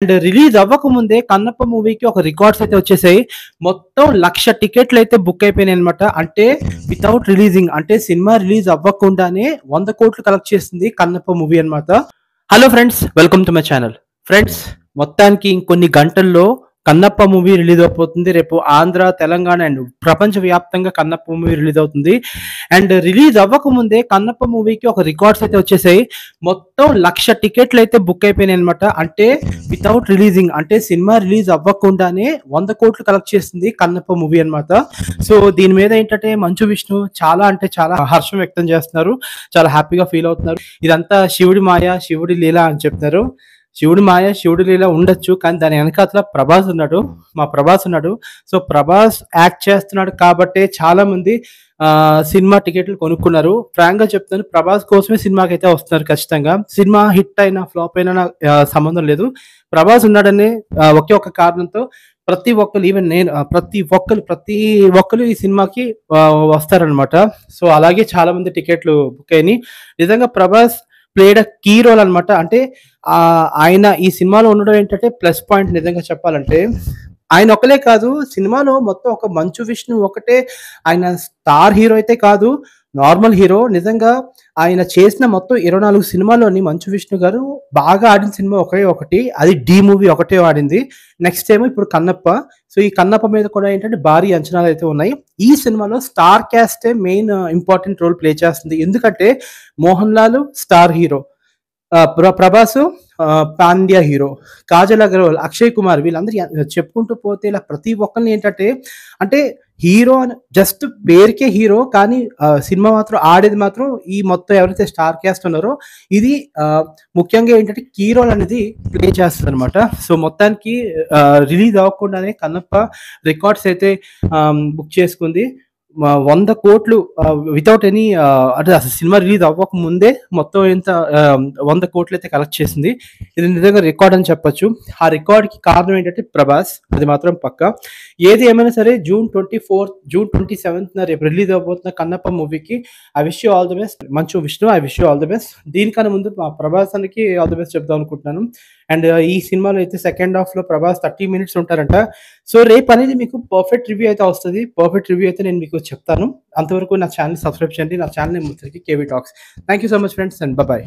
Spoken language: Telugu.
అండ్ రిలీజ్ అవ్వకముందే కన్నప్ప మూవీకి ఒక రికార్డ్స్ అయితే వచ్చేసాయి. మొత్తం 1,00,000 టికెట్లు అయితే బుక్ అయిపోయినాయి అనమాట. అంటే వితౌట్ రిలీజింగ్, అంటే సినిమా రిలీజ్ అవ్వకుండానే 100 కోట్లు కలెక్ట్ చేసింది కన్నప్ప మూవీ అనమాట. Hello friends, welcome to my channel. Friends, మొత్తానికి ఇంకొన్ని గంటల్లో కన్నప్ప మూవీ రిలీజ్ అయిపోతుంది. రేపు ఆంధ్ర, తెలంగాణ అండ్ ప్రపంచ వ్యాప్తంగా కన్నప్ప మూవీ రిలీజ్ అవుతుంది. అండ్ రిలీజ్ అవ్వకముందే కన్నప్ప మూవీకి ఒక రికార్డ్స్ అయితే వచ్చేసాయి. మొత్తం 1,00,000 టికెట్లు అయితే బుక్ అయిపోయినాయి అనమాట. అంటే వితౌట్ రిలీజింగ్, అంటే సినిమా రిలీజ్ అవ్వకుండానే 100 కోట్లు కలెక్ట్ చేసింది కన్నప్ప మూవీ అనమాట. సో దీని మీద ఏంటంటే మంచు విష్ణు చాలా అంటే చాలా హర్షం వ్యక్తం చేస్తున్నారు, చాలా హ్యాపీగా ఫీల్ అవుతున్నారు. ఇదంతా శివుడి మాయ, శివుడి లీల అని చెప్తున్నారు. శివుడి మాయ, శివుడి లీల ఉండొచ్చు, కానీ దాని వెనకాతల ప్రభాస్ ఉన్నాడు, మా ప్రభాస్ ఉన్నాడు. సో ప్రభాస్ యాక్ట్ చేస్తున్నాడు కాబట్టే చాలా మంది సినిమా టికెట్లు కొనుక్కున్నారు. ఫ్రాంక్ గా చెప్తాను, ప్రభాస్ కోసమే సినిమాకి అయితే వస్తున్నారు ఖచ్చితంగా. సినిమా హిట్ అయినా ఫ్లాప్ అయినా నాకు సంబంధం లేదు. ప్రభాస్ ఉన్నాడని ఒకే ఒక కారణంతో ప్రతి ఒక్కరు, ఈవెన్ నేను, ప్రతి ఒక్కరు ఈ సినిమాకి వస్తారనమాట. సో అలాగే చాలా మంది టికెట్లు బుక్ అయినాయి. నిజంగా Prabhas played a key role అనమాట. అంటే ఆయన ఈ సినిమాలో ఉండడం ఏంటంటే ప్లస్ పాయింట్. నిజంగా చెప్పాలంటే ఆయన ఒకలే కాదు, సినిమాలో మొత్తం ఒక మంచు విష్ణు ఒకటే ఆయన స్టార్ హీరో అయితే కాదు, నార్మల్ హీరో. నిజంగా ఆయన చేసిన మొత్తం 24 సినిమాల్లోని మంచు విష్ణు గారు బాగా ఆడిన సినిమా ఒకే ఒకటి, అది డి మూవీ ఒకటే ఆడింది. నెక్స్ట్ ఏమో ఇప్పుడు కన్నప్ప. సో ఈ కన్నప్ప మీద కూడా ఏంటంటే భారీ అంచనాలు అయితే ఉన్నాయి. ఈ సినిమాలో star క్యాస్టే main important role play చేస్తుంది. ఎందుకంటే Mohan Lal star hero, Prabhas Pandya hero, Kajal Agarwal, Akshay Kumar, వీళ్ళందరూ చెప్పుకుంటూ పోతే ఇలా ప్రతి ఒక్కరిని ఏంటంటే, అంటే హీరో అని జస్ట్ పేరుకే హీరో, కానీ సినిమా మాత్రం ఆడేది మాత్రం ఈ మొత్తం ఎవరైతే స్టార్ క్యాస్ట్ ఉన్నారో ఇది ముఖ్యంగా ఏంటంటే కీ రోల్ అనేది ప్లే చేస్తుంది అనమాట. సో మొత్తానికి రిలీజ్ అవ్వకుండానే కన్నప్ప రికార్డ్స్ అయితే బుక్ చేసుకుంది. 100 కోట్లు వితౌట్ ఎనీ, అంటే అసలు సినిమా రిలీజ్ అవ్వక ముందే మొత్తం ఎంత 100 కోట్లు అయితే కలెక్ట్ చేసింది. ఇది నిజంగా రికార్డ్ అని చెప్పొచ్చు. ఆ రికార్డ్కి కారణం ఏంటంటే ప్రభాస్, అది మాత్రం పక్క. ఏది ఏమైనా సరే జూన్ 27న రేపు రిలీజ్ అవబోతున్న కన్నప్ప మూవీకి I wish you all the best. Manchu Vishnu, I wish you all the best. దీనికన్నా ముందు మా ప్రభాసానికి ఆల్ ది బెస్ట్ చెప్దాం అనుకుంటున్నాను. అండ్ ఈ సినిమాలో అయితే సెకండ్ హాఫ్ లో ప్రభాస్ 30 మినిట్స్ ఉంటారంట. సో రేపు అనేది మీకు పర్ఫెక్ట్ రివ్యూ అయితే వస్తుంది. పర్ఫెక్ట్ రివ్యూ అయితే నేను మీకు చెప్తాను. అంతవరకు నా ఛానల్ సబ్స్క్రైబ్ చేయండి. నా ఛానల్ ముచ్చరికి K V talks. Thank you so much friends, and bye.